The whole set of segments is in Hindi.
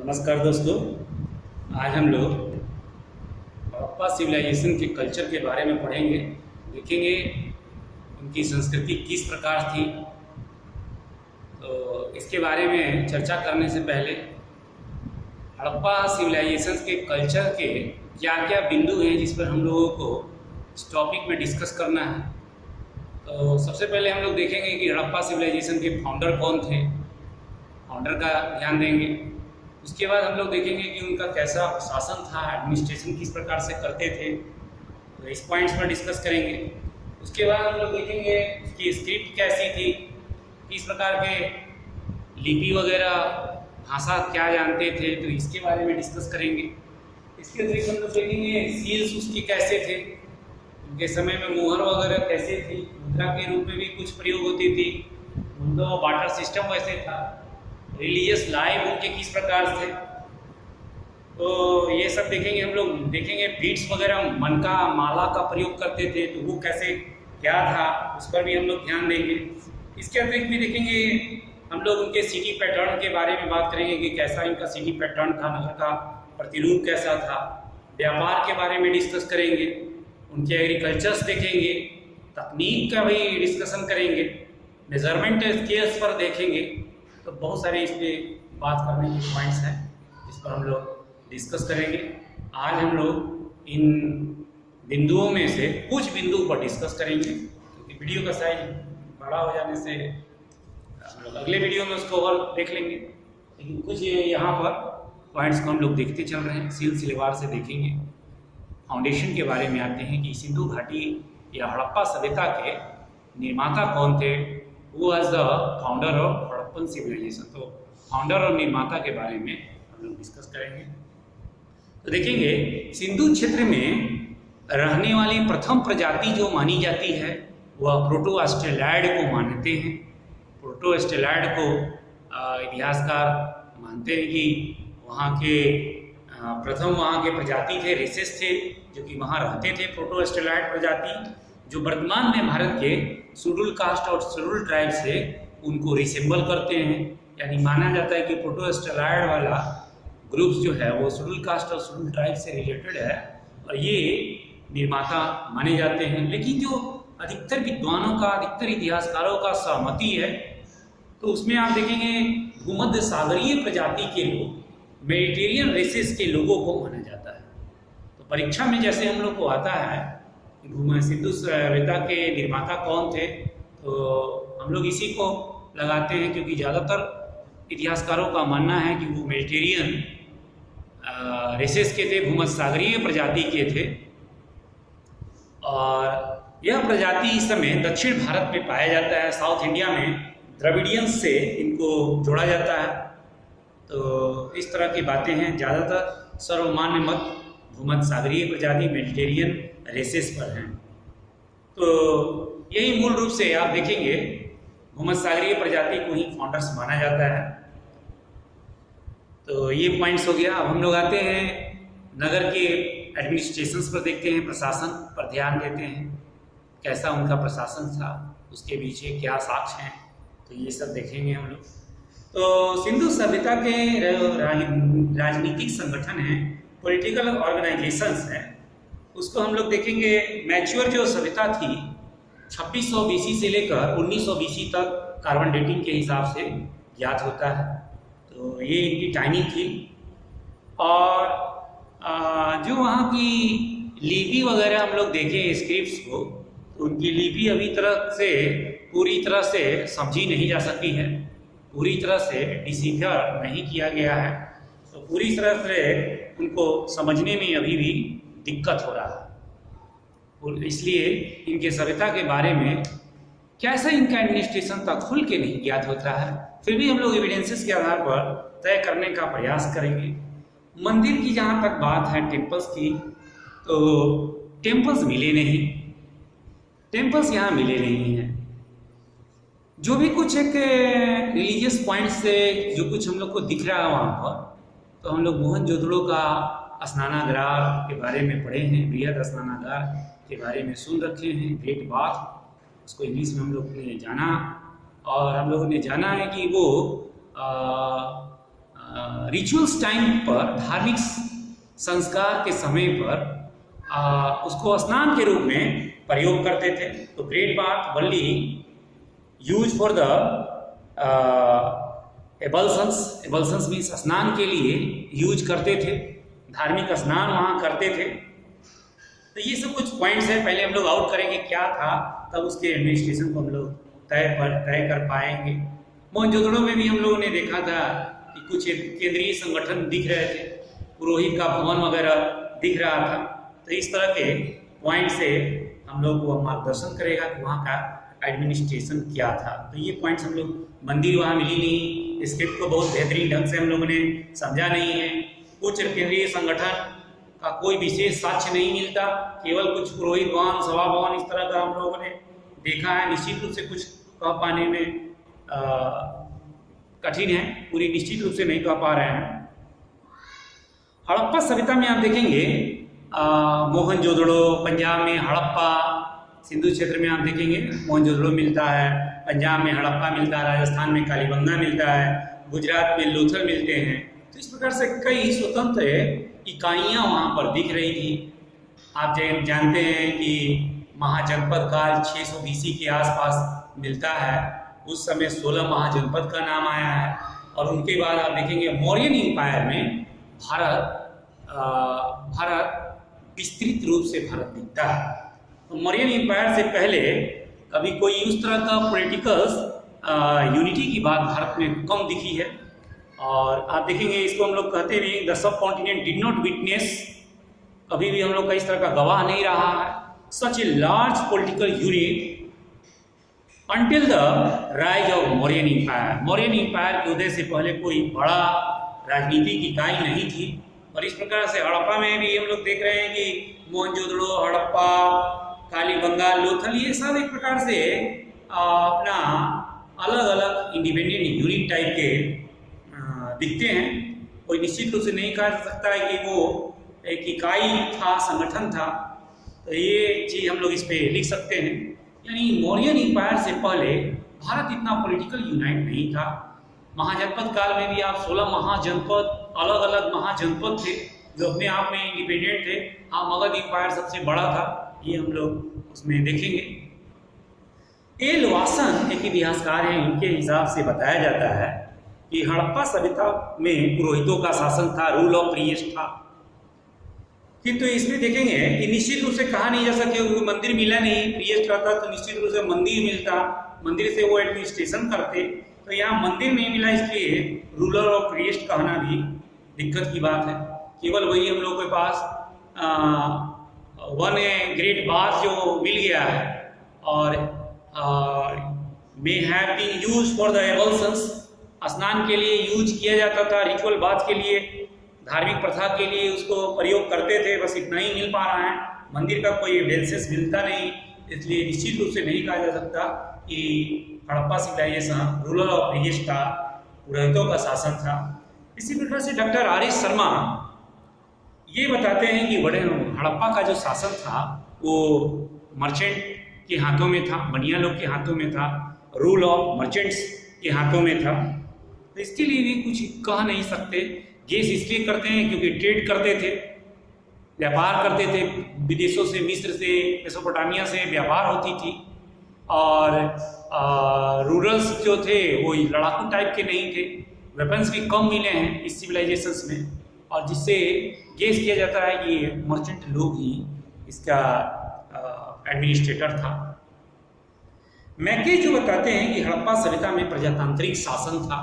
नमस्कार दोस्तों। आज हम लोग हड़प्पा सिविलाइजेशन के कल्चर के बारे में पढ़ेंगे, देखेंगे उनकी संस्कृति किस प्रकार थी। तो इसके बारे में चर्चा करने से पहले हड़प्पा सिविलाइजेशन के कल्चर के क्या क्या बिंदु हैं जिस पर हम लोगों को इस टॉपिक में डिस्कस करना है। तो सबसे पहले हम लोग देखेंगे कि हड़प्पा सिविलाइजेशन के फाउंडर कौन थे, फाउंडर का ध्यान देंगे। उसके बाद हम लोग देखेंगे कि उनका कैसा शासन था, एडमिनिस्ट्रेशन किस प्रकार से करते थे, तो इस पॉइंट्स पर डिस्कस करेंगे। उसके बाद हम लोग देखेंगे कि स्क्रिप्ट कैसी थी, किस प्रकार के लिपि वगैरह भाषा क्या जानते थे, तो इसके बारे में डिस्कस करेंगे। इसके अतिरिक्त हम लोग देखेंगे सील्स उसकी कैसे थे, उनके समय में मुहर वगैरह कैसे थी, मुद्रा के रूप में भी कुछ प्रयोग होती थी, उनका बाटर सिस्टम वैसे था, रिलीजियस लाइफ उनके किस प्रकार से, तो ये सब देखेंगे। हम लोग देखेंगे बीट्स वगैरह मन का माला का प्रयोग करते थे, तो वो कैसे क्या था उस पर भी हम लोग ध्यान देंगे। इसके अतिरिक्त भी देखेंगे हम लोग उनके सिटी पैटर्न के बारे में बात करेंगे कि कैसा इनका सिटी पैटर्न था, नगर का प्रतिरूप कैसा था। व्यापार के बारे में डिस्कस करेंगे, उनके एग्रीकल्चर्स देखेंगे, तकनीक का भी डिस्कशन करेंगे, मेजरमेंट स्केल्स पर देखेंगे। तो बहुत सारे इस पर बात करने के पॉइंट्स हैं जिस पर हम लोग डिस्कस करेंगे। आज हम लोग इन बिंदुओं में से कुछ बिंदु पर डिस्कस करेंगे, क्योंकि वीडियो का साइज बड़ा हो जाने से हम लोग अगले वीडियो में उसको और देख लेंगे। लेकिन कुछ यहाँ पर पॉइंट्स को हम लोग देखते चल रहे हैं, सिलसिलेवार से देखेंगे। फाउंडेशन के बारे में आते हैं कि सिंधु घाटी या हड़प्पा सभ्यता के निर्माता कौन थे। वो as the founder of Harappan civilization, तो फाउंडर और निर्माता के बारे में हम लोग डिस्कस करेंगे। तो देखेंगे सिंधु क्षेत्र में रहने वाली प्रथम प्रजाति जो मानी जाती है वह प्रोटो ऑस्ट्रेलॉइड को मानते हैं। प्रोटो ऑस्ट्रेलॉइड को इतिहासकार मानते हैं कि वहाँ के प्रथम वहाँ के प्रजाति थे, रेसेस थे जो कि वहाँ रहते थे। प्रोटो ऑस्ट्रेलॉइड प्रजाति जो वर्तमान में भारत के शेड्यूल कास्ट और शेड्यूल ट्राइब से उनको रिसेंबल करते हैं, यानी माना जाता है कि प्रोटो ऑस्ट्रेलॉइड वाला ग्रुप्स जो है वो शेड्यूल कास्ट और शेड्यूल ट्राइब से रिलेटेड है और ये निर्माता माने जाते हैं। लेकिन जो अधिकतर विद्वानों का, अधिकतर इतिहासकारों का सहमति है, तो उसमें आप देखेंगे भूमध्य सागरीय प्रजाति के लोग, मेडिटेरियन रेसेस के लोगों को माना जाता है। तो परीक्षा में जैसे हम लोग को आता है सिंधु सभ्यता के निर्माता कौन थे, तो हम लोग इसी को लगाते हैं, क्योंकि ज़्यादातर इतिहासकारों का मानना है कि वो मेडिटेरियन रेसेस के थे, भूमध्य सागरीय प्रजाति के थे। और यह प्रजाति इस समय दक्षिण भारत में पाया जाता है। साउथ इंडिया में द्रविडियंस से इनको जोड़ा जाता है। तो इस तरह की बातें हैं। ज़्यादातर सर्वमान्य मत भूमध्य सागरीय प्रजाति, मेडिटेरियन रेसेस पर हैं। तो यही मूल रूप से आप देखेंगे भूमध्य सागरीय प्रजाति को ही फाउंडर्स माना जाता है। तो ये पॉइंट्स हो गया। अब हम लोग आते हैं नगर के एडमिनिस्ट्रेशंस पर, देखते हैं, प्रशासन पर ध्यान देते हैं, कैसा उनका प्रशासन था, उसके पीछे क्या साक्ष्य हैं, तो ये सब देखेंगे हम लोग। तो सिंधु सभ्यता के राजनीतिक संगठन हैं, पॉलिटिकल ऑर्गेनाइजेशंस हैं, उसको हम लोग देखेंगे। मैच्योर जो सभ्यता थी 2600 BC से लेकर 1900 BC तक कार्बन डेटिंग के हिसाब से ज्ञात होता है। तो ये इनकी टाइमिंग थी। और जो वहाँ की लिपि वगैरह हम लोग देखें स्क्रिप्ट्स को, तो उनकी लिपि अभी पूरी तरह से समझी नहीं जा सकती है, पूरी तरह से डिसिफर नहीं किया गया है। तो पूरी तरह से उनको समझने में अभी भी दिक्कत हो रहा है, और इसलिए इनके सभ्यता के बारे में कैसे इनका एडमिनिस्ट्रेशन तक खुल के नहीं ज्ञात होता है। फिर भी हम लोग एविडेंसेस के आधार पर तय करने का प्रयास करेंगे। मंदिर की जहाँ तक बात है, टेम्पल्स की, तो टेम्पल्स मिले नहीं, टेम्पल्स यहाँ मिले नहीं हैं। जो भी कुछ एक रिलीजियस पॉइंट से जो कुछ हम लोग को दिख रहा है वहाँ पर, तो हम लोग मोहनजोदड़ो का स्नानागार के बारे में पढ़े हैं, बृहद स्नानागार के बारे में सुन रखे हैं, ग्रेट बाथ, उसको इंग्लिश में हम लोग ने जाना। और हम लोगों ने जाना है कि वो रिचुअल्स टाइम पर, धार्मिक संस्कार के समय पर उसको स्नान के रूप में प्रयोग करते थे। तो great bath only use for the ablutions means स्नान के लिए यूज करते थे, धार्मिक स्नान वहाँ करते थे। तो ये सब कुछ पॉइंट्स हैं, पहले हम लोग आउट करेंगे क्या था, तब उसके एडमिनिस्ट्रेशन को हम लोग तय कर पाएंगे। मोहनजोदड़ो में भी हम लोगों ने देखा था कि कुछ केंद्रीय संगठन दिख रहे थे, पुरोहित का भवन वगैरह दिख रहा था। तो इस तरह के पॉइंट से हम लोग को मार्गदर्शन करेगा कि वहाँ का एडमिनिस्ट्रेशन क्या था। तो ये पॉइंट्स हम लोग, मंदिर वहाँ मिली नहीं, स्क्रिप्ट को बहुत बेहतरीन ढंग से हम लोगों ने समझा नहीं है, कुछ केंद्रीय संगठन का कोई विशेष साक्ष्य नहीं मिलता, केवल कुछ पुरोहित भवन, सभा भवन इस तरह का हम लोगों ने देखा है। निश्चित रूप से कुछ कह पाने में कठिन है, पूरी निश्चित रूप से नहीं कह पा रहे हैं। हड़प्पा सभ्यता में आप देखेंगे मोहनजोदड़ो, पंजाब में हड़प्पा, सिंधु क्षेत्र में आप देखेंगे मोहनजोदड़ो मिलता है, पंजाब में हड़प्पा मिलता है, राजस्थान में कालीबंगा मिलता है, गुजरात में लोथल मिलते हैं। तो इस प्रकार से कई स्वतंत्र इकाइयाँ वहाँ पर दिख रही थी। आप जानते हैं कि महाजनपद काल 600 BC के आसपास मिलता है, उस समय 16 महाजनपद का नाम आया है। और उनके बाद आप देखेंगे मौर्यन एम्पायर में भारत विस्तृत रूप से भारत दिखता है। तो मौर्यन एम्पायर से पहले कभी कोई उस तरह का पॉलिटिकल यूनिटी की बात भारत में कम दिखी है। और आप देखेंगे इसको हम लोग कहते हैं the sub continent did not witness, कभी भी हम लोग का इस तरह का गवाह नहीं रहा है such a large political unit until the rise of Mauryan empire. Mauryan empire के उदय से पहले कोई बड़ा राजनीतिक इकाई नहीं थी। और इस प्रकार से हड़प्पा में भी हम लोग देख रहे हैं कि मोहनजोदड़ो, हड़प्पा, कालीबंगा, लोथल, ये सब एक प्रकार से अपना अलग अलग इंडिपेंडेंट यूनिट टाइप के दिखते हैं। कोई निश्चित रूप से नहीं कहा जा सकता है कि वो एक इकाई था, संगठन था। तो ये चीज़ हम लोग इस पे लिख सकते हैं। यानी मौर्यन एम्पायर से पहले भारत इतना पॉलिटिकल यूनाइट नहीं था। महाजनपद काल में भी आप 16 महाजनपद, अलग अलग महाजनपद थे जो अपने आप में इंडिपेंडेंट थे। हाँ, मगध एम्पायर सबसे बड़ा था, ये हम लोग उसमें देखेंगे। एल वासन एक इतिहासकार हैं, इनके हिसाब से बताया जाता है कि हड़प्पा सभ्यता में पुरोहितों का शासन था, रूल ऑफ प्रीस्ट था। किंतु इसमें देखेंगे कि निश्चित रूप से कहा नहीं जा सके, मंदिर मिला नहीं, प्रीस्ट रहता तो निश्चित रूप से मंदिर मिलता, मंदिर से वो एडमिनिस्ट्रेशन करते। तो यहाँ मंदिर नहीं मिला, इसलिए रूलर ऑफ प्रीस्ट कहना भी दिक्कत की बात है। केवल वही हम लोग के पास वन ग्रेट बाथ जो मिल गया है और may have been used for the ablutions, स्नान के लिए यूज किया जाता था, रिचुअल बाथ के लिए, धार्मिक प्रथा के लिए उसको प्रयोग करते थे। बस इतना ही मिल पा रहा है, मंदिर का कोई एविडेंसेस मिलता नहीं। इसलिए निश्चित रूप से नहीं कहा जा सकता कि Harappa civilization ruler of priest था, पुरोहितों का शासन था। इसी प्रकार से डॉक्टर आर.एस. शर्मा ये बताते हैं कि बड़े हड़प्पा का जो शासन था वो मर्चेंट के हाथों में था, बनिया लोग के हाथों में था, रूल ऑफ मर्चेंट्स के हाथों में था। तो इसके लिए भी कुछ कह नहीं सकते। गेस इसलिए करते हैं क्योंकि ट्रेड करते थे, व्यापार करते थे, विदेशों से, मिस्र से, मेसोपोटामिया से व्यापार होती थी। और रूरल्स जो थे वो लड़ाकू टाइप के नहीं थे, वेपन्स भी कम मिले हैं इस सिविलाइजेशंस में, और जिससे गेस किया जाता है कि मर्चेंट लोग ही इसका एडमिनिस्ट्रेटर था। मैके जो बताते हैं कि हड़प्पा सभ्यता में प्रजातांत्रिक शासन था।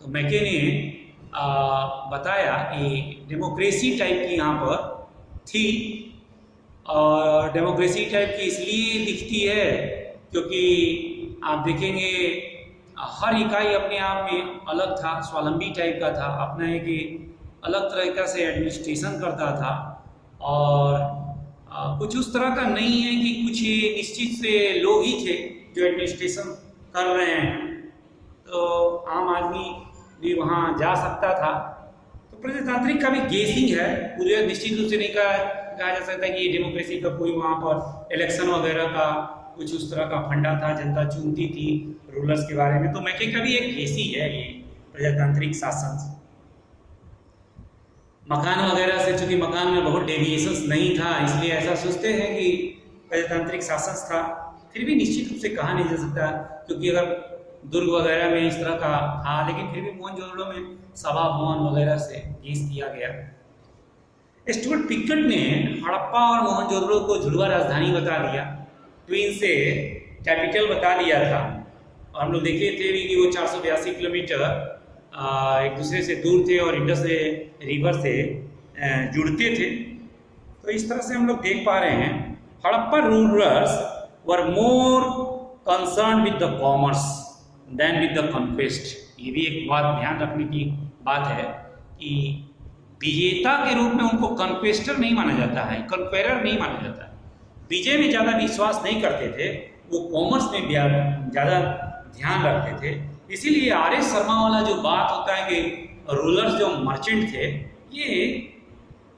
तो मैके ने बताया कि डेमोक्रेसी टाइप की यहाँ पर थी, और डेमोक्रेसी टाइप की इसलिए दिखती है क्योंकि आप देखेंगे हर इकाई अपने आप में अलग था, स्वावलंबी टाइप का था, अपना एक अलग तरीका से एडमिनिस्ट्रेशन करता था। और कुछ उस तरह का नहीं है कि कुछ निश्चित से लोग ही थे जो एडमिनिस्ट्रेशन कर रहे हैं, तो आम आदमी भी वहाँ जा सकता था। तो प्रजातांत्रिक का भी गेसिंग है, पूरे निश्चित रूप से नहीं कहा जा सकता कि डेमोक्रेसी का कोई वहाँ पर इलेक्शन वगैरह का कुछ उस तरह का फंडा था, जनता चुनती थी रूलर्स के बारे में। तो मैके का भी एक गेसी है ये प्रजातांत्रिक शासन। मकान वगैरह से, चूंकि मकान में बहुत डेविएशंस नहीं था, इसलिए ऐसा सोचते हैं कि प्रजातांत्रिक शासन था। फिर भी निश्चित रूप से कहा नहीं जा सकता, क्योंकि अगर दुर्ग वगैरह में इस तरह का था, लेकिन फिर भी मोहनजोदड़ो में सभा भवन वगैरह से यूज किया गया। स्टुअर्ट पिकट ने हड़प्पा और मोहनजोदड़ो को जुड़वा राजधानी बता दिया, ट्विन से कैपिटल बता दिया था। और हम लोग देखे थे भी कि वो 482 किलोमीटर एक दूसरे से दूर थे और इंडस रिवर से जुड़ते थे। तो इस तरह से हम लोग देख पा रहे हैं Harappa rulers were more concern with the commerce than with the conquest. ये भी एक बात ध्यान रखने की बात है कि विजेता के रूप में उनको कॉन्क्वेस्टर नहीं माना जाता है, कॉन्क्वेरर नहीं माना जाता है। विजय में ज़्यादा विश्वास नहीं करते थे, वो कॉमर्स में ज़्यादा ध्यान रखते थे। इसीलिए आर एस शर्मा वाला जो बात होता है कि रूलर्स जो मर्चेंट थे, ये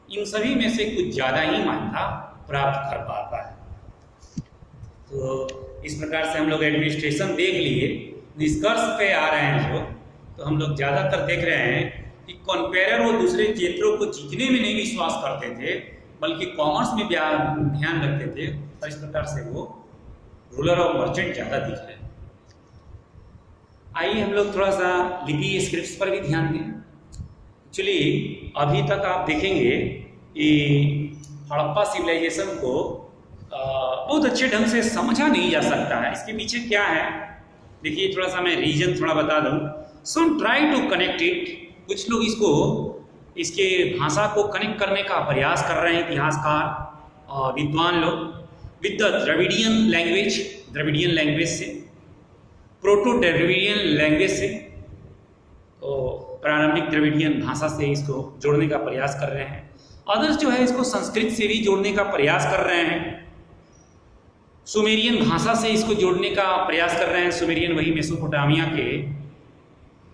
इन सभी में से कुछ ज़्यादा ही मान्यता प्राप्त कर पाता है। तो इस प्रकार से हम लोग एडमिनिस्ट्रेशन देख लिए, निष्कर्ष पे आ रहे हैं जो, तो हम लोग ज़्यादातर देख रहे हैं कि कॉन्क्वेरर वो दूसरे क्षेत्रों को जीतने में नहीं विश्वास करते थे, बल्कि कॉमर्स में ध्यान रखते थे। और इस प्रकार से वो रूलर और मर्चेंट ज़्यादा दिख रहे हैं। आइए हम लोग थोड़ा सा लिपि स्क्रिप्ट्स पर भी ध्यान दें। एक्चुअली अभी तक आप देखेंगे कि हड़प्पा सिविलाइजेशन को बहुत अच्छे ढंग से समझा नहीं जा सकता है। इसके पीछे क्या है, देखिए थोड़ा सा मैं रीजन थोड़ा बता दूं। सम ट्राई टू कनेक्ट इट, कुछ लोग इसके भाषा को कनेक्ट करने का प्रयास कर रहे हैं, इतिहासकार और विद्वान लोग, विद द द्रविडियन लैंग्वेज से, प्रोटो द्रविडियन लैंग्वेज से, तो प्रारंभिक द्रविडियन भाषा से इसको जोड़ने का प्रयास कर रहे हैं। अदर्स जो है इसको संस्कृत से भी जोड़ने का प्रयास कर रहे हैं, सुमेरियन भाषा से इसको जोड़ने का प्रयास कर रहे हैं। सुमेरियन वही मेसोपोटामिया के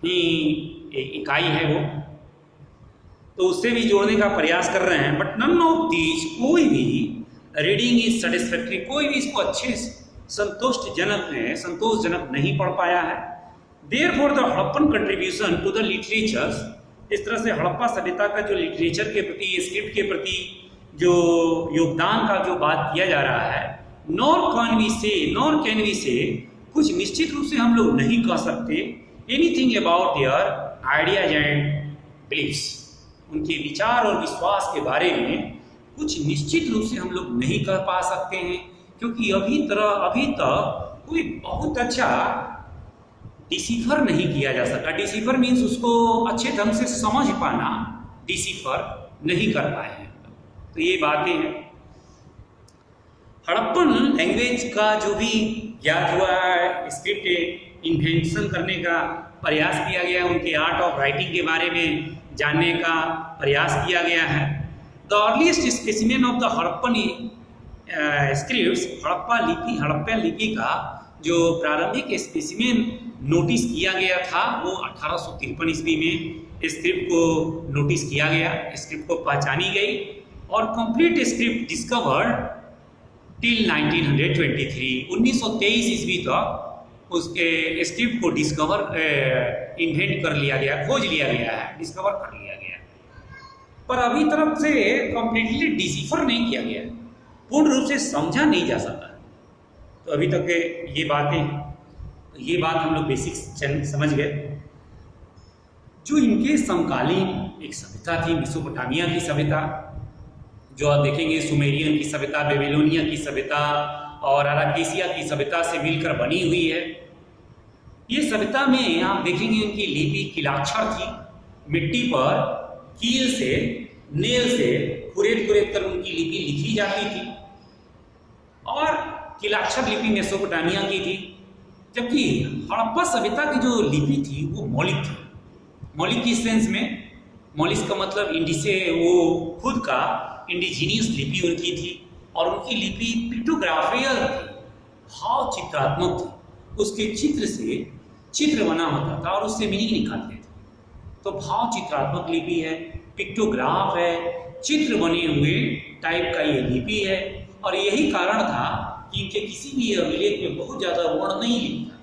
ही इकाई है वो, तो उससे भी जोड़ने का प्रयास कर रहे हैं। बट नन ऑफ दीज, कोई भी रीडिंग इज सेटिस्फैक्ट्री, कोई भी इसको अच्छे संतोषजनक नहीं पढ़ पाया है। Therefore the Harappan contribution to the literatures, इस तरह से हड़प्पा सभ्यता का जो लिटरेचर के प्रति, स्क्रिप्ट के प्रति जो योगदान का जो बात किया जा रहा है, नॉर कैन वी से, कुछ निश्चित रूप से हम लोग नहीं कह सकते anything about their ideas and beliefs, उनके विचार और विश्वास के बारे में कुछ निश्चित रूप से हम लोग नहीं कह पा सकते हैं, क्योंकि अभी तक कोई बहुत अच्छा डिसीफर नहीं किया जा सका। डिसीफर मीन्स उसको अच्छे ढंग से समझ पाना, डिसीफर नहीं कर पाए हैं। तो ये बातें हैं। हड़प्पन लैंग्वेज का जो भी ज्ञात हुआ है, स्क्रिप्ट इन्वेंशन करने का प्रयास किया गया है, उनके आर्ट ऑफ राइटिंग के बारे में जानने का प्रयास किया गया है। The earliest specimen of the Harappan scripts, Harappa लिपि का जो प्रारंभिक स्पेसिमेन नोटिस किया गया था, वो 1853 ईस्वी में स्क्रिप्ट को नोटिस किया गया, स्क्रिप्ट को पहचानी गई और कंप्लीट स्क्रिप्ट डिस्कवर्ड टिल 1923 ईस्वी तक उसके स्क्रिप्ट को इन्वेंट कर लिया गया, खोज लिया गया है, डिस्कवर कर लिया गया, पर अभी तरफ से कंप्लीटली डिसीफर नहीं किया गया, पूर्ण रूप से समझा नहीं जा सका। तो अभी तक ये बातें, तो ये बात हम लोग बेसिक समझ गए। जो इनके समकालीन एक सभ्यता थी, मेसोपोटामिया की सभ्यता, जो आप देखेंगे सुमेरियन की सभ्यता, बेबीलोनिया की सभ्यता और अराकेसिया की सभ्यता से मिलकर बनी हुई है। ये सभ्यता में आप देखेंगे उनकी लिपि किलाक्षर थी, मिट्टी पर कील से, नेल से खुरेद कर उनकी लिपि लिखी जाती थी और किलाक्षर लिपि मेसोपोटामिया की थी। जबकि हड़प्पा सभ्यता की जो लिपि थी वो मौलिक थी। मौलिक की सेंस में, मौलिक का मतलब इंडिसे, वो खुद का इंडिजीनियस लिपि उनकी थी और उनकी लिपि पिक्टोग्राफियल थी, भाव चित्रात्मक थी। उसके चित्र से चित्र बना होता था और उससे मीनिंग निकालते थे। तो भाव चित्रात्मक लिपि है, पिक्टोग्राफ है, चित्र बने हुए टाइप का ये लिपि है। और यही कारण था कि इनके किसी भी अभिलेख में बहुत ज़्यादा वर्ण नहीं लिखता।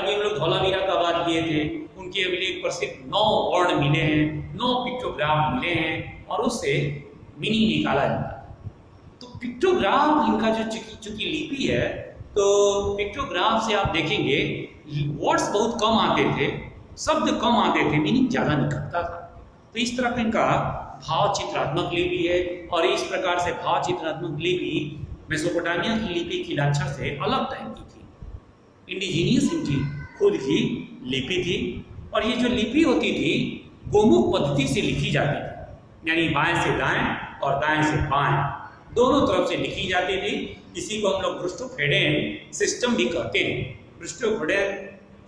अभी हम लोग धौलावीरा का बात किए थे, उनके अभिलेख पर सिर्फ 9 वर्ण मिले हैं, 9 पिक्टोग्राफ मिले हैं। और उससे मीनिंग निकाला जाता है। तो पिक्टोग्राफ इनका जो चूंकि लिपि है, तो पिक्टोग्राफ से आप देखेंगे वर्ड्स बहुत कम आते थे, शब्द कम आते थे, मीनिंग ज़्यादा निकलता था। तो इस तरह का इनका भाव चित्रात्मक लिपि है। और इस प्रकार से भाव चित्रात्मक लिपि मेसोपोटामिया की लिपि की लाक्षर से अलग टाइप की थी, इंडिजीनियस इनकी खुद की लिपि थी। और ये जो लिपि होती थी गोमुख पद्धति से लिखी जाती थी, यानी बाएं से दाएं और दाएं से बाएं दोनों तरफ से लिखी जाती थी। इसी को हम लोग ब्रूस्टोफेडेन सिस्टम भी कहते हैं। Boustrophedon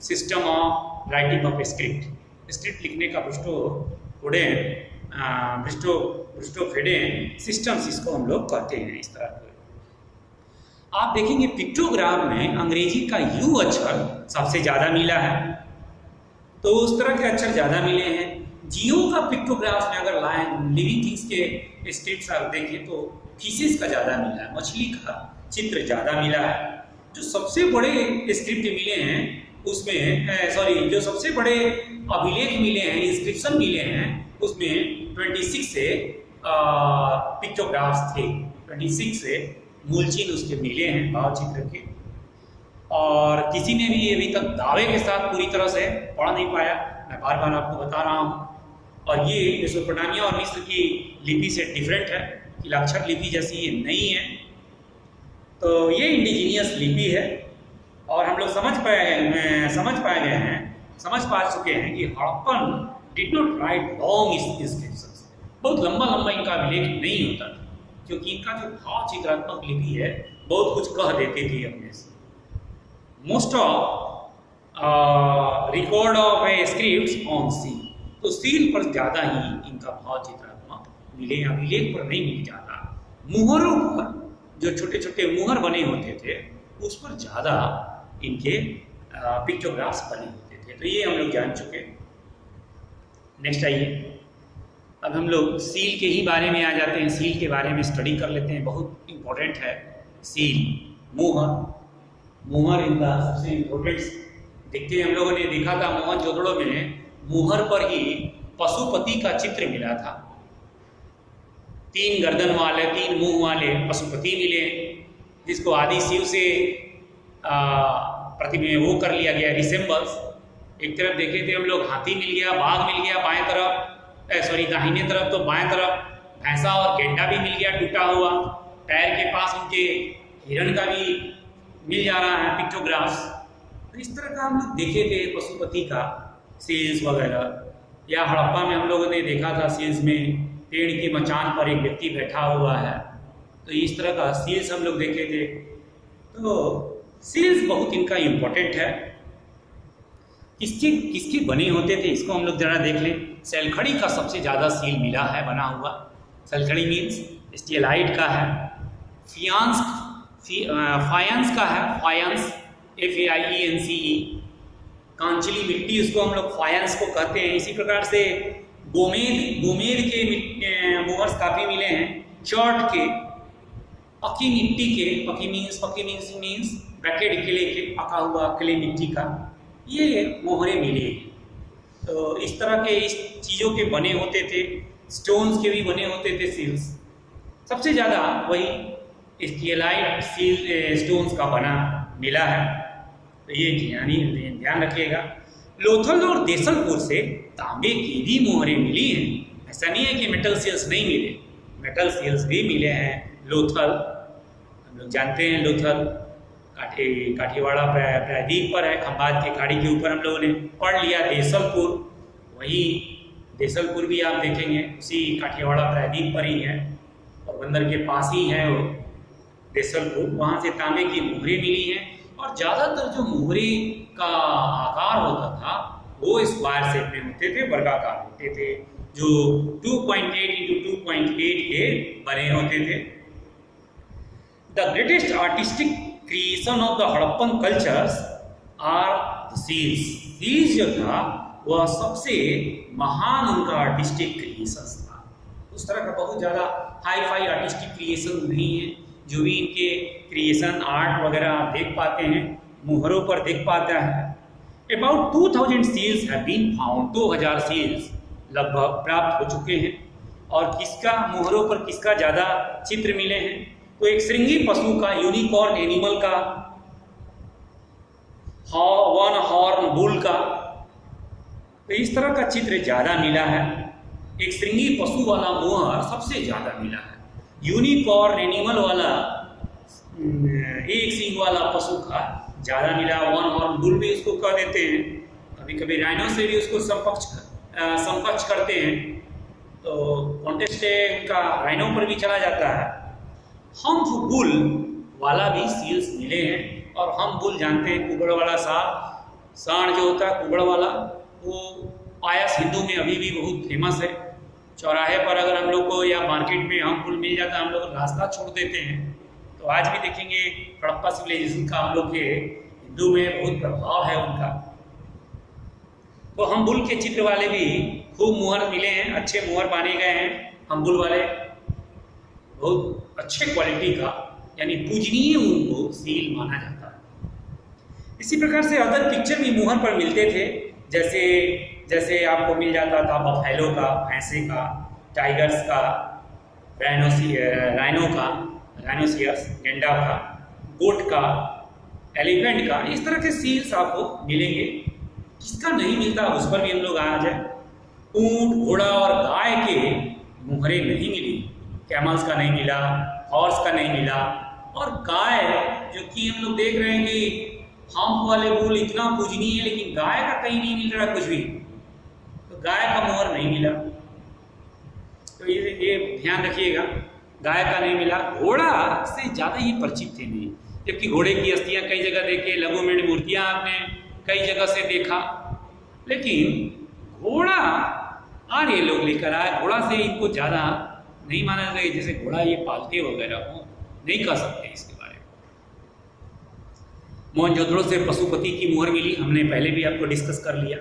system of writing of script लिखने का ब्रूस्टोफेडेन सिस्टम्स इसको हम लोग कहते हैं। इस तरह के आप देखेंगे पिक्टोग्राफ में अंग्रेजी का यू अक्षर सबसे ज़्यादा मिला है, तो उस तरह के अक्षर ज़्यादा मिले हैं। जियो का पिक्टोग्राफ में अगर लिविंग थिंग्स के स्क्रिप्ट्स आप देखें तो फिशेस का ज़्यादा मिला है, मछली का चित्र ज़्यादा मिला है। जो सबसे बड़े स्क्रिप्ट मिले हैं उसमें जो सबसे बड़े अभिलेख मिले हैं, इंस्क्रिप्शन मिले हैं, उसमें 26 से पिक्टोग्राफ्स थे, 26 से मूल चिन्ह उसके मिले हैं भाव चित्र के। और किसी ने भी अभी तक दावे के साथ पूरी तरह से पढ़ नहीं पाया, मैं बार बार आपको बता रहा हूँ। और ये मेसोपोटामिया और मिस्र की लिपि से डिफरेंट है, कि लाक्षर लिपि जैसी ये नहीं है। तो ये इंडिजीनियस लिपि है। और हम लोग समझ पा चुके हैं कि Harappan did not right long inscriptions, बहुत लंबा इनका अभिलेख नहीं होता था, क्योंकि इनका जो भाव चित्रात्मक लिपि है बहुत कुछ कह देती थी अपने से। Most of record of A script on seal, तो सील पर ज़्यादा ही इनका भाव चित्रात्मक मिले, अभिलेख पर नहीं मिल जाता। मुहरों पर जो छोटे छोटे मुहर बने होते थे उस पर ज़्यादा इनके पिक्टोग्राफ्स बने होते थे। तो ये हम लोग जान चुके। नेक्स्ट आइए, अब हम लोग सील के ही बारे में आ जाते हैं। सील के बारे में स्टडी कर लेते हैं, बहुत इम्पोर्टेंट है सील। मुहर इनका सबसे इम्पोर्टेंट देखते हैं। हम लोगों ने देखा था मोहनजोदड़ो में मुहर पर ही पशुपति का चित्र मिला था। 3 गर्दन वाले 3 मुंह वाले पशुपति मिले, जिसको आदि शिव से प्रतिबिंब वो कर लिया गया, रिसेम्बल्स। एक तरफ देखे थे हम लोग हाथी मिल गया, बाघ मिल गया बाएं तरफ, दाहिने तरफ तो बाएं तरफ भैंसा और गेंडा भी मिल गया टूटा हुआ। पैर के पास उनके हिरण का भी मिल जा रहा है पिक्टोग्राफ्स। तो इस तरह का हम लोग देखे थे पशुपति का सील्स वगैरह। या हड़प्पा में हम लोगों ने देखा था सील्स में पेड़ की मचान पर एक व्यक्ति बैठा हुआ है, तो इस तरह का सील्स हम लोग देखे थे। तो सील्स बहुत इनका इम्पोर्टेंट है। किसके बने होते थे इसको हम लोग जरा देख लें। सैलखड़ी का सबसे ज़्यादा सील मिला है बना हुआ। सैलखड़ी मीन्स स्टीलाइट का है। फायंस का है, फायंस FAIENCE। कांचली मिट्टी उसको हम लोग फायंस को कहते हैं। इसी प्रकार से गोमेद के मुहर्स काफ़ी मिले हैं। चौट के, पकी मिट्टी के, पकी मीन्स ब्रैकेट किले के पका हुआ किले मिट्टी का, ये मोहरे मिले। तो इस तरह के इस चीज़ों के बने होते थे। स्टोन्स के भी बने होते थे सील्स। सबसे ज़्यादा वही स्टीलाइट सील स्टोन्स का बना मिला है। तो ये ध्यान रखिएगा। लोथल और देसलपुर से तांबे की भी मोहरें मिली हैं। ऐसा नहीं है कि मेटल सील्स नहीं मिले, मेटल सील्स भी मिले हैं। लोथल हम लोग जानते हैं, लोथल काठीवाड़ा प्रायद्वीप पर है, खंबात की खाड़ी के ऊपर हम लोगों ने पढ़ लिया। देसलपुर, वही देसलपुर भी आप देखेंगे उसी काठीवाड़ा प्रायद्वीप पर ही है, और बंदर के पास ही है वो देसलपुर। वहाँ से तांबे की मोहरें मिली हैं। और ज़्यादातर जो मोहरे का आकार होता था वो स्क्वायर शेप में होते थे, वर्गाकार होते थे, जो 2.8 × 2.8 के बने होते थे। The greatest artistic creation of the Harappan cultures are the seals. Seals जो था वह सबसे महान उनका आर्टिस्टिक क्रिएशन था। उस तरह का बहुत ज़्यादा हाई-फाई आर्टिस्टिक क्रिएशन नहीं है। जो भी इनके क्रिएशन आर्ट वगैरह आप देख पाते हैं, मुहरों पर देख पाता है। About 2000 seals have been found. 2000 seals लगभग प्राप्त हो चुके हैं। और किसका मोहरों पर किसका ज़्यादा चित्र मिले हैं। तो एक श्रृंगी पशु का, यूनिकॉर्न एनिमल का, वन हॉर्न बुल का, तो इस तरह का चित्र ज़्यादा मिला है। एक श्रृंगी पशु वाला मोहर सबसे ज़्यादा मिला है। यूनिकॉर्न एनिमल वाला, एक सींग वाला पशु का ज़्यादा मिला। वन हॉर्न बुल भी उसको कह देते हैं, कभी कभी राइनो से भी उसको समकक्ष करते हैं। तो कॉन्टेस्ट का राइनो पर भी चला जाता है। हम्फ बुल वाला भी सील्स मिले हैं। और हम बुल जानते हैं, कुबड़ वाला सांड जो होता है कुबड़ वाला, वो पाया सिंधु में अभी भी बहुत फेमस है। चौराहे पर अगर हम लोग को या मार्केट में हम बुल मिल जाता है, हम लोग रास्ता छोड़ देते हैं। तो आज भी देखेंगे हड़प्पा सिविलाइजेशन का हम लोग के हिंदू में बहुत प्रभाव है उनका। तो हम बुल के चित्र वाले भी खूब मोहर मिले हैं, अच्छे मोहर बांधे गए हैं। हम बुल वाले बहुत अच्छे क्वालिटी का, यानी पूजनीय उनको सील माना जाता है। इसी प्रकार से अदर पिक्चर भी मोहर पर मिलते थे, जैसे आपको मिल जाता था बफेलो का, भैंसे का, टाइगर्स का, राइनो का, राइनोसियस, गेंडा का, गोट का, एलिफेंट का, इस तरह के सील्स आपको मिलेंगे। किसका नहीं मिलता उस पर भी हम लोग आ जाए। ऊंट, घोड़ा और गाय के मुहरे नहीं मिली, कैमल्स का नहीं मिला, हॉर्स का नहीं मिला। और गाय, जो कि हम लोग देख रहे हैं कि हम्प वाले बुल इतना पूजनीय है, लेकिन गाय का कहीं नहीं मिल रहा कुछ भी, तो गाय का मुहर नहीं मिला। तो ये ध्यान रखिएगा, गाय का नहीं मिला। घोड़ा से ज़्यादा ये परिचित थे नहीं, जबकि घोड़े की अस्थियाँ कई जगह देखे, लघुमेढ़ मूर्तियाँ आपने कई जगह से देखा, लेकिन घोड़ा आर्य लोग लेकर आए। घोड़ा से इनको ज़्यादा नहीं माना जाता, जैसे घोड़ा ये पालते वगैरह हो, नहीं कह सकते इसके बारे में। मोहनजोदड़ो से पशुपति की मुहर मिली, हमने पहले भी आपको डिस्कस कर लिया।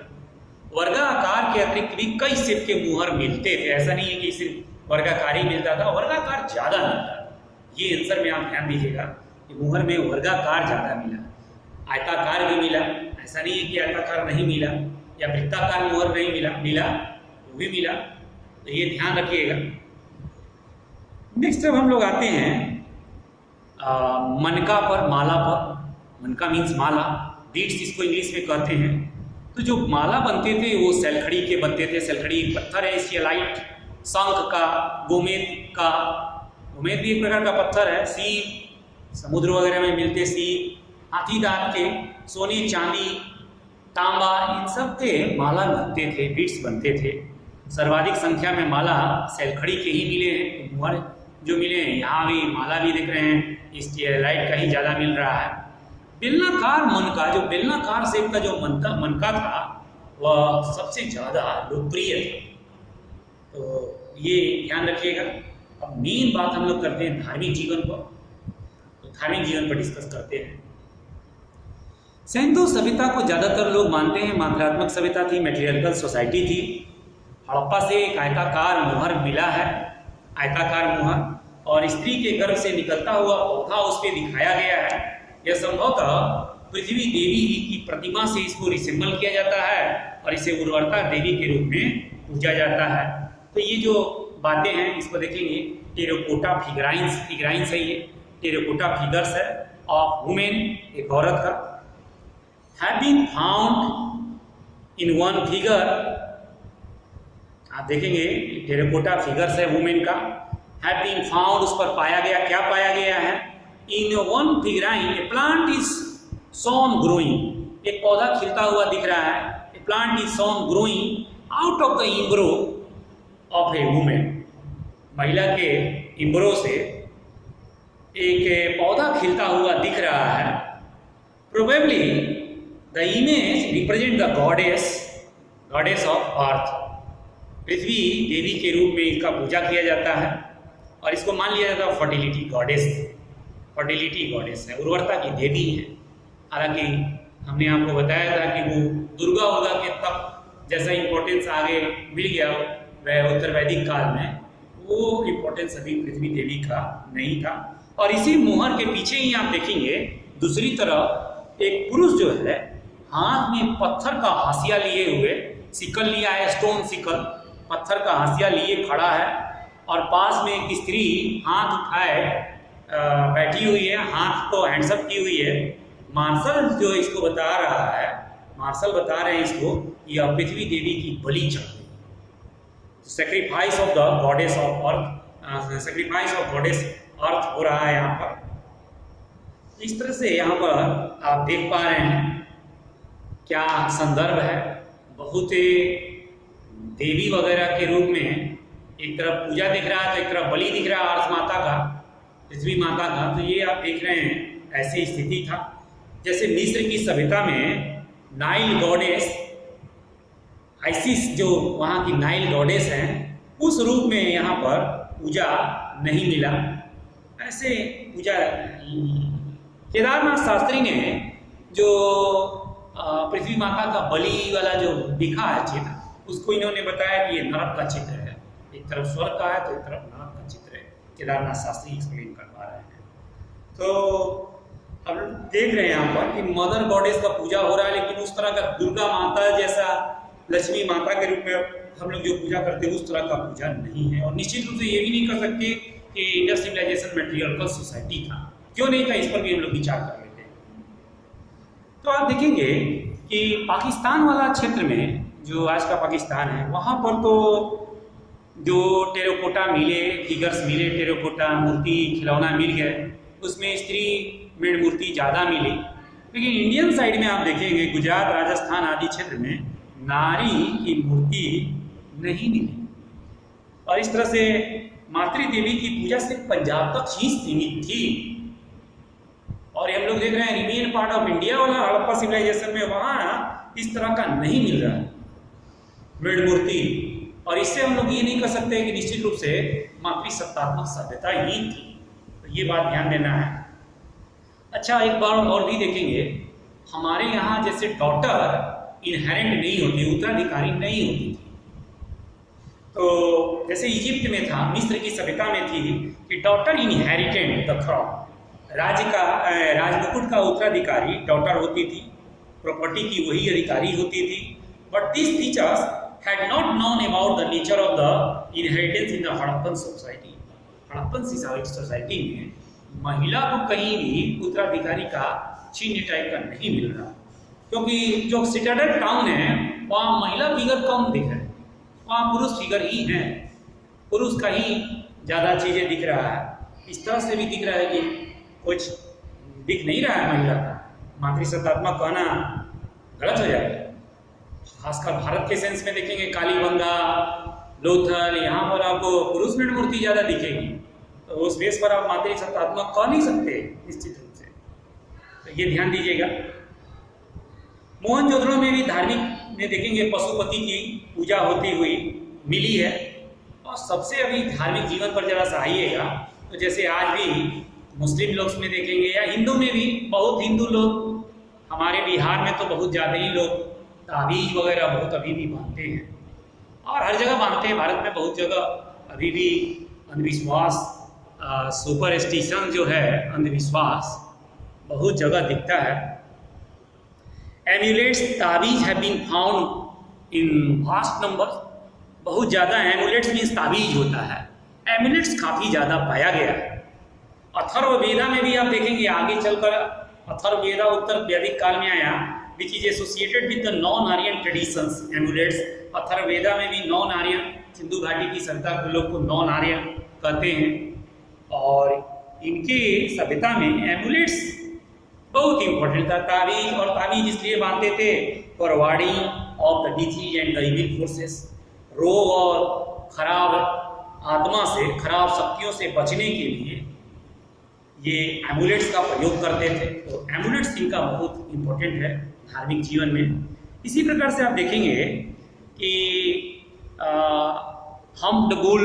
वर्गाकार के अतिरिक्त भी कई शेप के मुहर मिलते थे, ऐसा नहीं है कि सिर्फ वर्गाकार ही मिलता था, वर्गाकार ज़्यादा मिलता था। ये आंसर में आप ध्यान दीजिएगा कि मुहर में वर्गाकार ज़्यादा मिला, आयताकार भी मिला, ऐसा नहीं है कि आयताकार नहीं मिला, या वृत्ताकार मुहर नहीं मिला वो भी मिला। तो ये ध्यान रखिएगा। नेक्स्ट अब हम लोग आते हैं मनका पर, माला पर। मनका मीन्स माला, बीड्स इसको इंग्लिश में कहते हैं। तो जो माला बनते थे वो सैलखड़ी के बनते थे। सैलखड़ी पत्थर है, सियालाइट, शंख का, गोमेद भी एक प्रकार का पत्थर है। सीप, समुद्र वगैरह में मिलते सीप, हाथी दांत के, सोने चांदी, तांबा, इन सब के माला बनते थे, बीड्स बनते थे। सर्वाधिक संख्या में माला सैलखड़ी के ही मिले हैं। मुहर जो मिले हैं, यहाँ भी माला भी दिख रहे हैं, इस लाइट का ही ज़्यादा मिल रहा है। बेलनाकार मनका, जो बेलनाकार शेप का जो मनका था, वह सबसे ज़्यादा लोकप्रिय था। तो ये ध्यान रखिएगा। अब मेन बात हम लोग करते हैं धार्मिक जीवन पर। तो धार्मिक जीवन पर डिस्कस करते हैं। सैंतो सभ्यता को ज़्यादातर लोग मानते हैं मात्रात्मक सभ्यता थी, मैट्रियार्कल सोसाइटी थी। हड़प्पा से एक आयताकार मुहर मिला है, आयताकार मुहर, और स्त्री के गर्भ से निकलता हुआ पौधा उस पर दिखाया गया है। यह संभवतः पृथ्वी देवी की प्रतिमा से इसको रिसेंबल किया जाता है और इसे उर्वरता देवी के रूप में पूजा जाता है। तो ये जो बातें हैं इसको देखेंगे। टेराकोटा फिगराइंस है, ये टेराकोटा फिगर्स है ऑफ वुमेन, एक औरत का। Have been found in one figure, आप देखेंगे टेराकोटा फिगर्स है वुमेन का। हैव बीन फाउंड, उस पर पाया गया, क्या पाया गया है? In one figurine a plant is shown growing, एक पौधा खिलता हुआ दिख रहा है। A plant is shown growing out of the embryo of a woman, महिला के इम्ब्रो से एक पौधा खिलता हुआ दिख रहा है। Probably the image represent the goddess of earth, पृथ्वी देवी के रूप में इसका पूजा किया जाता है और इसको मान लिया जाता है फर्टिलिटी गॉडेस है, उर्वरता की देवी है। हालांकि हमने आपको बताया था कि वो दुर्गा के तब जैसा इम्पोर्टेंस आगे मिल गया वह उत्तर वैदिक काल में, वो इम्पोर्टेंस अभी पृथ्वी देवी का नहीं था। और इसी मुहर के पीछे ही आप देखेंगे दूसरी तरफ एक पुरुष जो है हाथ में पत्थर का हाशिया लिए हुए, सिकल लिया है, स्टोन सिकल, पत्थर का हाशिया लिए खड़ा है और पास में एक स्त्री हाथ उठाए बैठी हुई है, हाथ को हैंड्सअप की हुई है। मार्शल जो इसको बता रहा है, मार्शल बता रहे हैं इसको, यह पृथ्वी देवी की बलि चढ़ रही है। Sacrifice of the goddess of earth, sacrifice of goddess earth हो रहा है यहाँ पर। इस तरह से यहाँ पर आप देख पा रहे हैं क्या संदर्भ है। बहुत देवी वगैरह के रूप में एक तरफ पूजा दिख रहा है तो एक तरफ बलि दिख रहा है अर्थ माता का, पृथ्वी माता का। तो ये आप देख रहे हैं ऐसी स्थिति था। जैसे मिस्र की सभ्यता में नाइल गॉडेस आइसिस, जो वहाँ की नाइल गॉडेस हैं, उस रूप में यहाँ पर पूजा नहीं मिला। ऐसे पूजा केदारनाथ शास्त्री ने जो पृथ्वी माता का बलि वाला जो दिखा है चित्र, उसको इन्होंने बताया कि ये नरक का चित्र है। एक तरफ स्वर्ग का है तो एक तरफ नरक का चित्र है। केदारनाथ शास्त्री एक्सप्लेन कर पा रहे हैं। तो हम देख रहे हैं यहाँ पर कि मदर गॉडेस का पूजा हो रहा है, लेकिन उस तरह का दुर्गा माता जैसा, लक्ष्मी माता के रूप में हम लोग जो पूजा करते हैं उस तरह का पूजा नहीं है। और निश्चित रूप से ये भी नहीं कर सकते कि इंडस सिविलाइजेशन मैट्रियार्कल सोसाइटी था। क्यों नहीं था, इस पर भी हम लोग विचार कर लेते हैं। तो आप देखेंगे कि पाकिस्तान वाला क्षेत्र में, जो आज का पाकिस्तान है, वहाँ पर तो जो टेराकोटा मिले, फिगर्स मिले, टेराकोटा मूर्ति खिलौना मिल गए, उसमें स्त्री मेड मूर्ति ज़्यादा मिली। लेकिन इंडियन साइड में आप देखेंगे गुजरात, राजस्थान आदि क्षेत्र में नारी की मूर्ति नहीं मिली। और इस तरह से मातृ देवी की पूजा सिर्फ पंजाब तक ही सीमित थी। और हम लोग देख रहे हैं रिमेन पार्ट ऑफ इंडिया वाला हड़प्पा सिविलाइजेशन में वहाँ इस तरह का नहीं मिल रहा है मेड मूर्ति। और इससे हम लोग ये नहीं कर सकते कि निश्चित रूप से मातृसत्तात्मक सभ्यता ही थी। तो ये बात ध्यान देना है। अच्छा, एक बार और भी देखेंगे, हमारे यहाँ जैसे डॉटर इनहेरेंट नहीं होती, उत्तराधिकारी नहीं होती थी। तो जैसे इजिप्ट में था, मिस्र की सभ्यता में थी कि डॉटर इनहेरिटेड द क्राउन, राजमुकुट का उत्तराधिकारी डॉटर होती थी, प्रॉपर्टी की वही अधिकारी होती थी। But this teachers had not known about the nature of the inheritance in the Harappan society. Harappan society में महिला को कहीं भी उत्तराधिकारी का चिन्ह टाइप का नहीं मिल रहा, क्योंकि जो सिटाडेल टाउन है वहाँ महिला फिगर कम दिख रहा है, वहाँ पुरुष फिगर ही है, पुरुष का ही ज़्यादा चीज़ें दिख रहा है। इस तरह से भी दिख रहा है कि कुछ दिख नहीं रहा है महिला का। मातृसत्तात्मक कहना गलत हो जाएगा। खासकर भारत के सेंस में देखेंगे, कालीबंगा, लोथल, यहाँ पर आपको पुरुष मेड मूर्ति ज़्यादा दिखेगी। तो उस बेस पर आप मातृसत्तात्मक कह नहीं सकते निश्चित रूप से। तो ये ध्यान दीजिएगा। मोहनजोदड़ो में भी धार्मिक में देखेंगे पशुपति की पूजा होती हुई मिली है। और सबसे अभी धार्मिक जीवन पर जरा सा आइएगा तो जैसे आज भी मुस्लिम लोग में देखेंगे या हिंदू में भी, बहुत हिंदू लोग, हमारे बिहार में तो बहुत ज़्यादा ही लोग ताबीज वगैरह बहुत अभी भी बांधते हैं और हर जगह बांधते हैं। भारत में बहुत जगह अभी भी अंधविश्वास, सुपरस्टिशन जो है, अंधविश्वास बहुत जगह दिखता है। एम्यूलेट्स, ताबीज have been found in vast number. बहुत ज़्यादा एम्यूलेट्स मीन्स ताबीज होता है, एम्यूलेट्स काफ़ी ज़्यादा पाया गया है। अथर्ववेदा में भी आप देखेंगे, आगे चलकर अथर्ववेदा उत्तर वैदिक काल में आया, which is associated with the non-Aryan traditions, amulets। Atharvaveda में भी नॉन आर्यन, सिंधु घाटी की सभ्यता के लोग को नॉन आर्यन कहते हैं। और इनके सभ्यता में एमुलेट्स बहुत इंपॉर्टेंट था। ताबीज, और ताबीज इसलिए बांधते थे for wording of the disease and the evil forces, रोग और खराब आत्मा से, खराब शक्तियों से बचने के लिए ये एमुलेट्स का प्रयोग करते थे। तो एमुलेट्स इनका बहुत इंपॉर्टेंट है धार्मिक जीवन में। इसी प्रकार से आप देखेंगे कि हम डबुल,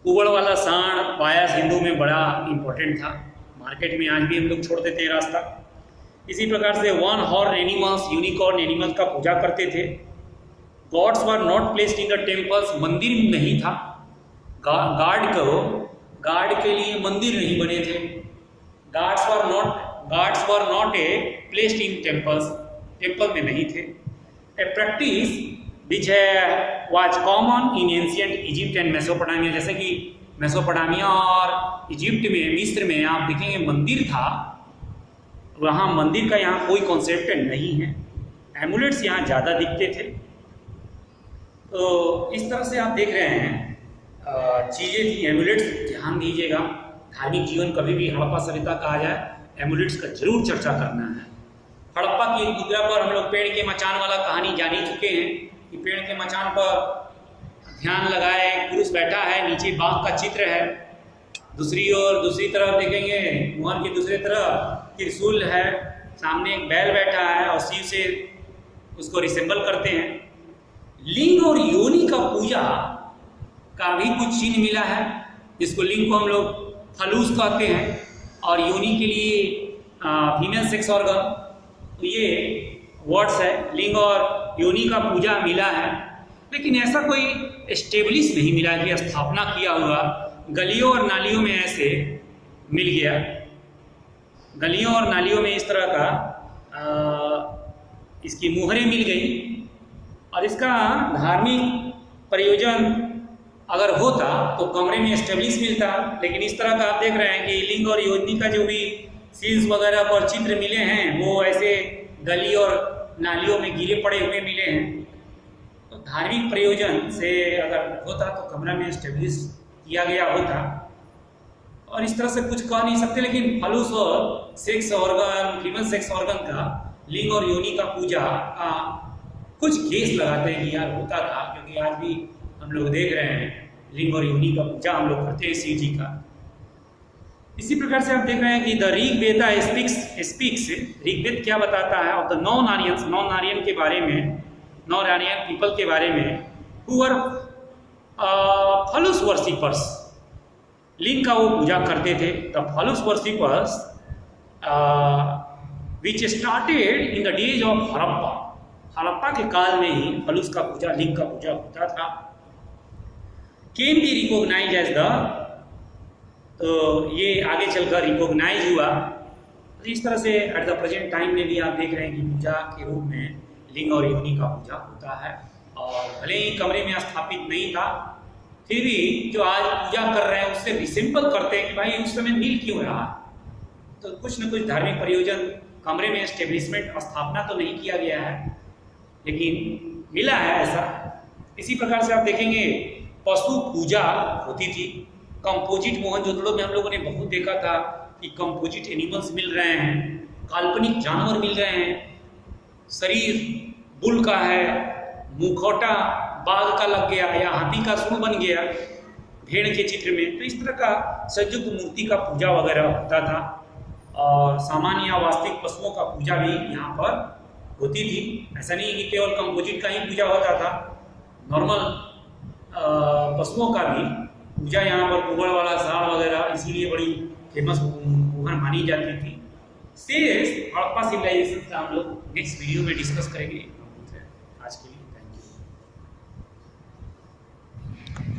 कुबड़ वाला सांड, पायस हिंदू में बड़ा इंपॉर्टेंट था। मार्केट में आज भी हम लोग छोड़ देते हैं रास्ता। इसी प्रकार से one horn animals, unicorn animals का पूजा करते थे। Gods were not placed in the temples, मंदिर नहीं था। गार्ड के लिए मंदिर नहीं बने थे। Guards were not a placed in temples, temple में नहीं थे। ए प्रैक्टिस विच है was common in ancient Egypt and Mesopotamia. जैसे कि मेसोपोटामिया और इजिप्ट में, मिस्र में आप देखेंगे मंदिर था, वहाँ मंदिर का यहाँ कोई कॉन्सेप्ट नहीं है। एमुलेट्स यहाँ ज़्यादा दिखते थे। तो इस तरह से आप देख रहे हैं चीज़ें थी। एमुलेट्स ध्यान दीजिएगा, धार्मिक जीवन कभी भी हड़प्पा सभ्यता कहा जाए, एमुलेट्स का जरूर चर्चा करना है। हड़प्पा की एक मुद्रा पर हम लोग पेड़ के मचान वाला कहानी जान ही चुके हैं कि पेड़ के मचान पर ध्यान लगाए, पुरुष बैठा है, नीचे बाघ का चित्र है, दूसरी तरफ देखेंगे मोहन की दूसरी तरफ त्रिशूल है, सामने एक बैल बैठा है और शिव से उसको रिसेंबल करते हैं। लिंग और योनि का पूजा का भी कुछ चिन्ह मिला है, जिसको लिंग को हम लोग फलूस कहते हैं और योनि के लिए फीमेल सेक्स ऑर्गन। तो ये वर्ड्स है, लिंग और योनि का पूजा मिला है, लेकिन ऐसा कोई एस्टेब्लिश नहीं मिला कि स्थापना किया हुआ। गलियों और नालियों में ऐसे मिल गया, गलियों और नालियों में इस तरह का इसकी मुहरें मिल गई और इसका धार्मिक प्रयोजन अगर होता तो कमरे में एस्टेब्लिश मिलता। लेकिन इस तरह का आप देख रहे हैं कि लिंग और योनि का जो भी सीन्स वगैरह पर चित्र मिले हैं वो ऐसे गली और नालियों में गिरे पड़े हुए मिले हैं। तो धार्मिक प्रयोजन से अगर होता तो कमरा में एस्टेब्लिश किया गया होता। और इस तरह से कुछ कह नहीं सकते, लेकिन फलूस और sex organ, female sex organ का लिंग और योनि का पूजा कुछ केस लगाते हैं कि यार होता था, क्योंकि आज भी हम लोग देख रहे हैं लिंग और योनि का पूजा हम लोग करते हैं शिव जी का। इसी प्रकार से आप देख रहे हैं कि द ऋग्वेदा स्पीक्स, ऋग्वेद क्या बताता है ऑफ द नॉन आर्यन के बारे में, नॉन आर्यन पीपल के बारे में, हु आर फलूस वर्शिपर्स। लिंग का वो पूजा करते थे। द फलूस worshippers which started in the days of Harappa. Harappa के काल में ही फलूस का पूजा, लिंग का पूजा होता था। Can be recognize as the, तो ये आगे चलकर रिकॉग्नाइज हुआ। तो इस तरह से एट द प्रेजेंट टाइम में भी आप देख रहे हैं कि पूजा के रूप में लिंग और योनि का पूजा होता है। और भले ही कमरे में स्थापित नहीं था, फिर भी जो आज पूजा कर रहे हैं उससे रिसेंबल करते हैं कि भाई उस समय मिल क्यों रहा। तो कुछ न कुछ धार्मिक प्रयोजन, कमरे में एस्टेब्लिशमेंट स्थापना तो नहीं किया गया है, लेकिन मिला है ऐसा। इसी प्रकार से आप देखेंगे पशु पूजा होती थी। कंपोजिट मोहनजोदड़ो में हम लोगों ने बहुत देखा था कि कंपोजिट एनिमल्स मिल रहे हैं, काल्पनिक जानवर मिल रहे हैं, शरीर बुल का है, मुखौटा बाघ का लग गया या हाथी का सूंड बन गया भेड़ के चित्र में। तो इस तरह का संयुक्त मूर्ति का पूजा वगैरह होता था। और सामान्य या वास्तविक पशुओं का पूजा भी यहाँ पर होती थी। ऐसा नहीं कि केवल कंपोजिट का ही पूजा होता था, नॉर्मल पशुओं का भी पूजा यहाँ पर कुगड़ वाला साड़ वगैरह इसीलिए बड़ी फेमस कुहर मानी जाती थी। शेष हड़प्पा सिविलाइजेशन का हम लोग नेक्स्ट वीडियो में डिस्कस करेंगे। आज के लिए